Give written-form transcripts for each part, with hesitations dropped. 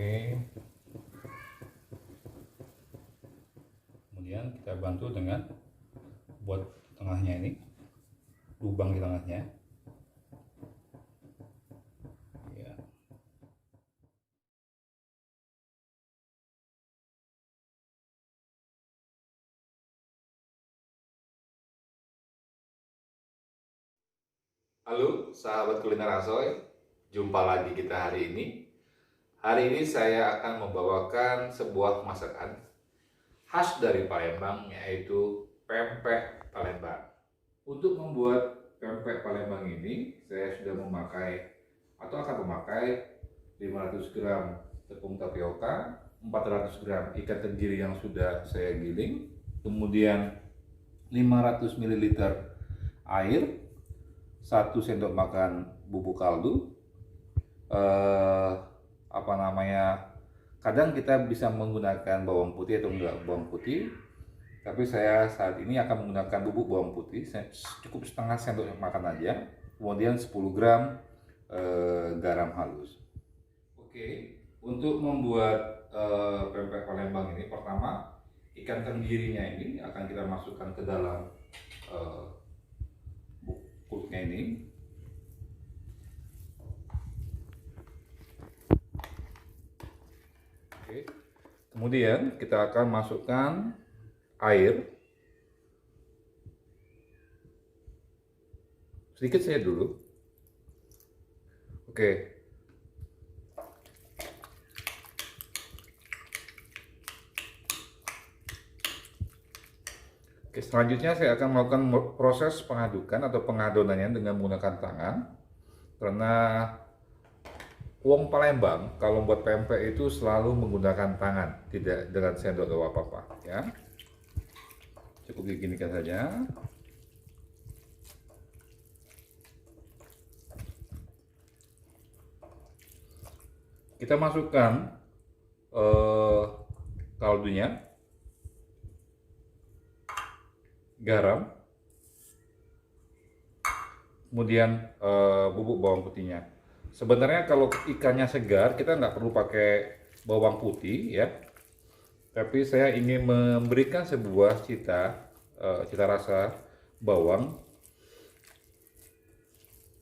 Oke. Kemudian kita bantu dengan buat tengahnya ini, lubang di tengahnya. Ya. Halo sahabat kuliner Asoy, jumpa lagi kita hari ini. Hari ini saya akan membawakan sebuah masakan khas dari Palembang, yaitu pempek Palembang. Untuk membuat pempek Palembang ini, saya sudah memakai atau akan memakai 500 gram tepung tapioka, 400 gram ikan tenggiri yang sudah saya giling, kemudian 500 ml air, 1 sendok makan bubuk kaldu, kadang kita bisa menggunakan bawang putih atau enggak bawang putih, tapi saya saat ini akan menggunakan bubuk bawang putih, cukup setengah sendok makan aja, kemudian 10 gram garam halus. Oke, untuk membuat pempek Palembang ini, pertama ikan tenggirinya ini akan kita masukkan ke dalam kulitnya ini. Oke. Kemudian kita akan masukkan air sedikit saja dulu. Oke. Oke, selanjutnya saya akan melakukan proses pengadukan atau pengadonannya dengan menggunakan tangan, karena wong Palembang kalau buat pempek itu selalu menggunakan tangan, tidak dengan sendok atau apa-apa ya. Cukup diginikan saja. Kita masukkan kaldunya, garam, kemudian bubuk bawang putihnya. Sebenarnya kalau ikannya segar kita nggak perlu pakai bawang putih ya, tapi saya ingin memberikan sebuah cita rasa bawang,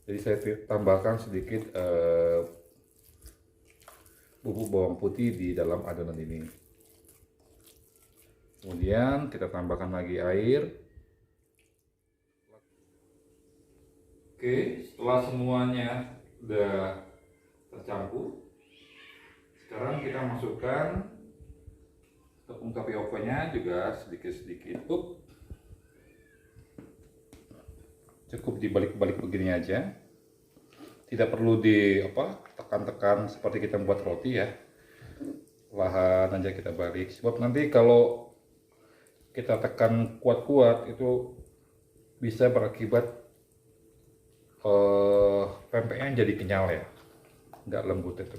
jadi saya tambahkan sedikit bubuk bawang putih di dalam adonan ini. Kemudian kita tambahkan lagi air. Oke, setelah semuanya udah tercampur, sekarang kita masukkan tepung tapiokanya juga sedikit-sedikit. Cukup dibalik-balik begini aja, tidak perlu tekan-tekan seperti kita membuat roti ya. Lahan aja kita balik, sebab nanti kalau kita tekan kuat-kuat itu bisa berakibat pempeknya jadi kenyal ya, nggak lembut itu.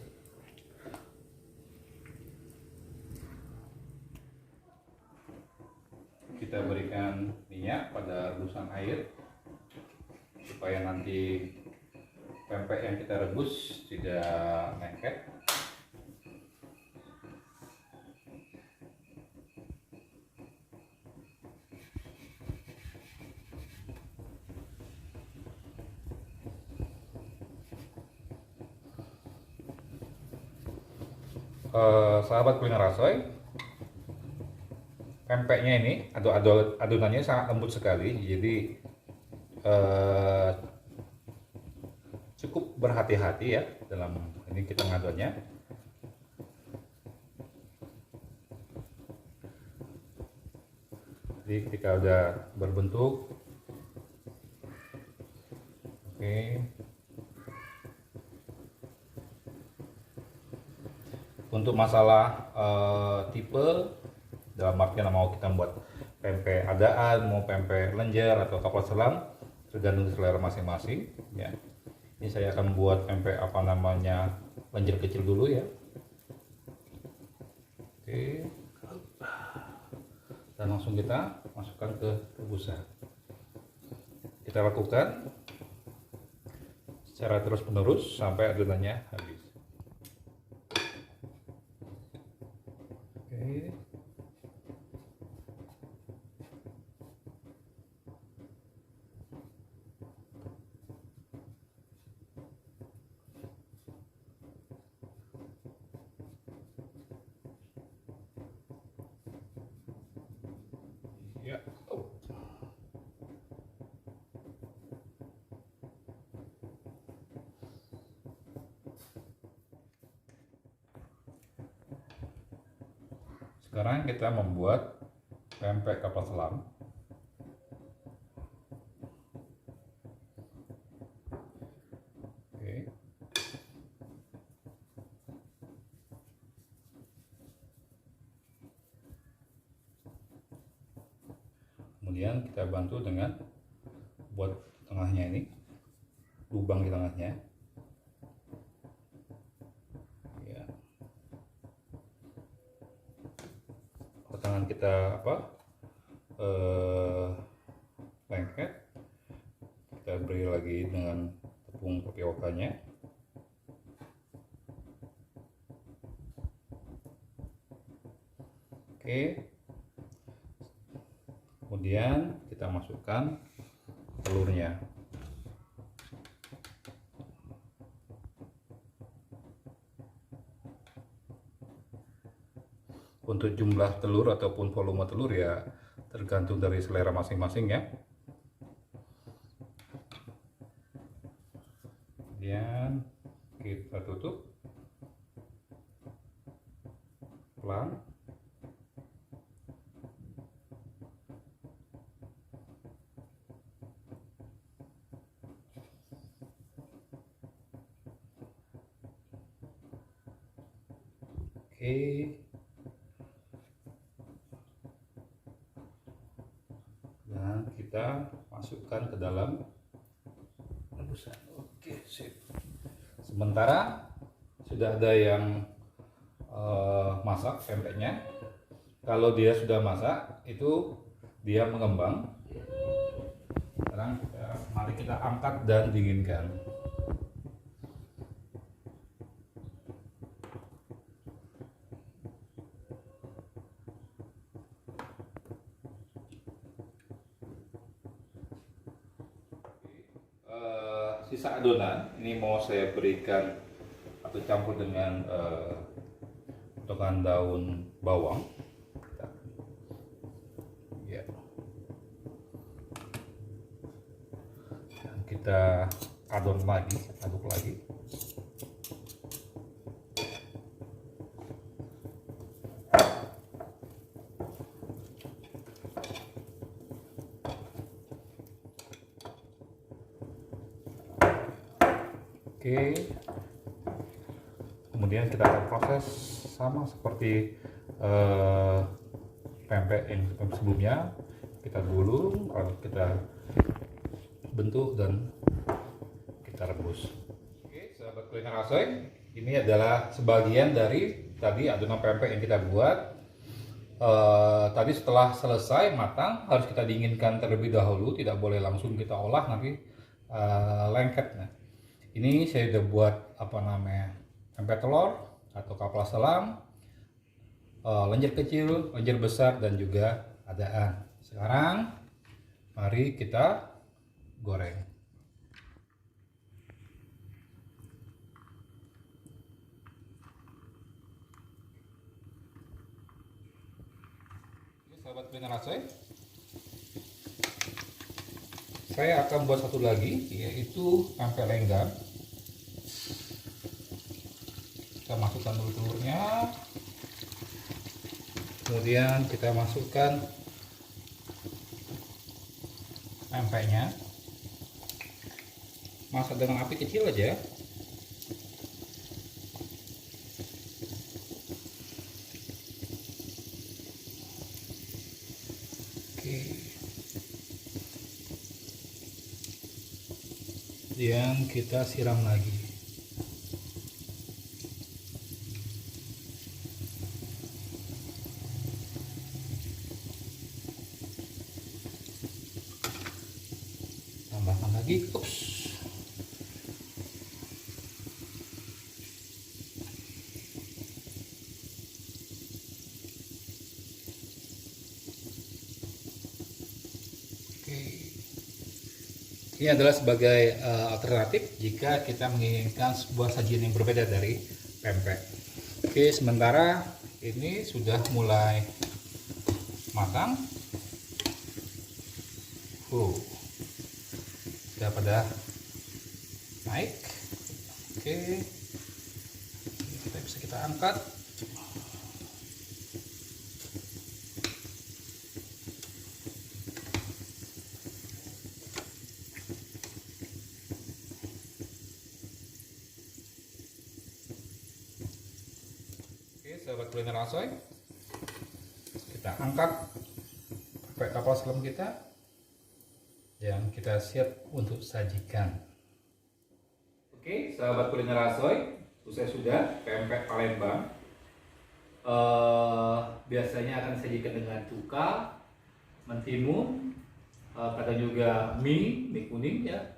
Kita berikan minyak pada rebusan air supaya nanti pempek yang kita rebus tidak lengket. Sahabat kuliner Asoy, pempeknya ini adonannya sangat lembut sekali, jadi cukup berhati-hati ya dalam ini kita ngadonnya. Jadi ketika udah berbentuk, oke, untuk masalah tipe, dalam artian mau kita buat pempek adaan, mau pempek lenjer atau kapal selam, tergantung selera masing-masing ya. Ini saya akan buat pempek lenjer kecil dulu ya. Oke, dan langsung kita masukkan ke rebusan. Kita lakukan secara terus menerus sampai adonannya habis. Ya. Sekarang kita membuat pempek kapal selam. Oke. Kemudian kita bantu dengan buat tengahnya ini, lubang di tengahnya. Ya. Tangan kita lengket, kita beri lagi dengan tepung tapiokanya. Oke, kemudian kita masukkan telurnya. Untuk jumlah telur ataupun volume telur ya tergantung dari selera masing-masing ya. Kemudian kita tutup pelan. Oke. Dan kita masukkan ke dalam rebusan. Oke, sip. Sementara sudah ada yang masak pempeknya. Kalau dia sudah masak, itu dia mengembang. Sekarang mari kita angkat dan dinginkan. Sisa adonan ini mau saya berikan atau campur dengan potongan daun bawang. Ya. Dan kita aduk lagi. Oke, kemudian kita akan proses sama seperti pempek yang sebelumnya. Kita gulung, lalu kita bentuk dan kita rebus. Oke, sahabat kuliner asoy, ini adalah sebagian dari tadi adonan pempek yang kita buat. Tadi setelah selesai matang harus kita dinginkan terlebih dahulu, tidak boleh langsung kita olah, nanti lengket. Nah, ini saya udah buat pempek telur atau kapal selam, lenjer kecil, lenjer besar, dan juga adaan. Sekarang mari kita goreng. Oke, sahabat kuliner asoy, saya akan buat satu lagi, yaitu pempek lenggang. Kita masukkan dulu telurnya, kemudian kita masukkan pempeknya, masak dengan api kecil aja. Oke. Kemudian kita siram lagi. Tambahkan lagi. Ups. Ini adalah sebagai alternatif jika kita menginginkan sebuah sajian yang berbeda dari pempek. Oke, sementara ini sudah mulai matang. Sudah pada naik. Oke, kita angkat. Oke, sahabat kuliner Asoy, kita angkat pakai kapal selam kita yang kita siap untuk sajikan. Oke, sahabat kuliner Asoy, usai sudah pempek Palembang. Biasanya akan disajikan dengan cuka, mentimun, kadang juga mie kuning ya,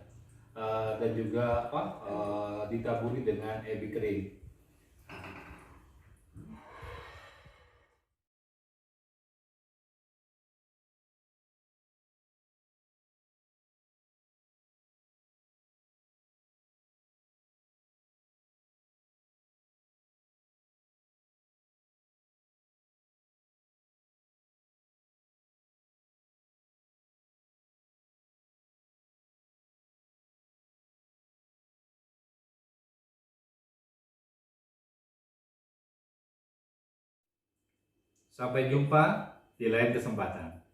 dan juga ditaburi dengan ebi kering. Sampai jumpa di lain kesempatan.